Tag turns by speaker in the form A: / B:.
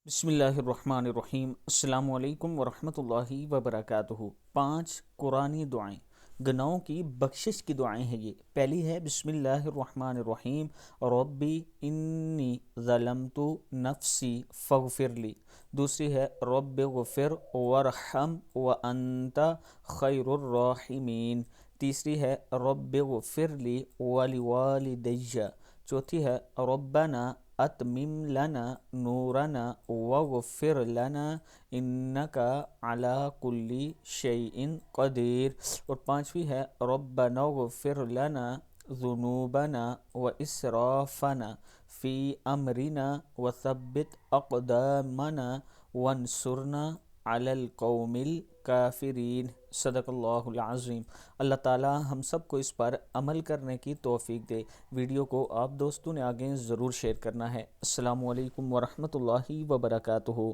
A: بسم اللہ الرحمن الرحیم۔ السلام علیکم ورحمۃ اللہ وبرکاتہ۔ 5 قرآنی دعائیں، گناہوں کی بخشش کی دعائیں ہیں یہ۔ پہلی ہے بسم اللہ الرحمن الرحیم، ربی انی ظلمت نفسی فاغفر لی۔ دوسری ہے رب اغفر وارحم وانت خیر الراحمین۔ تیسری ہے رب اغفر لی ولوالدی۔ چوتھی ہے ربنا اتمم لنا نورنا واغفر لنا انک علی کل شیء قدیر۔ اور پانچویں ہے ربنا اغفر لنا ذنوبنا واسرافنا فی امرنا وثبت اقدامنا وانصرنا علی القوم الکافرین۔ صدق اللہ العظیم۔ اللہ تعالی ہم سب کو اس پر عمل کرنے کی توفیق دے۔ ویڈیو کو آپ دوستوں نے آگے ضرور شیئر کرنا ہے۔ السلام علیکم ورحمۃ اللہ وبرکاتہ۔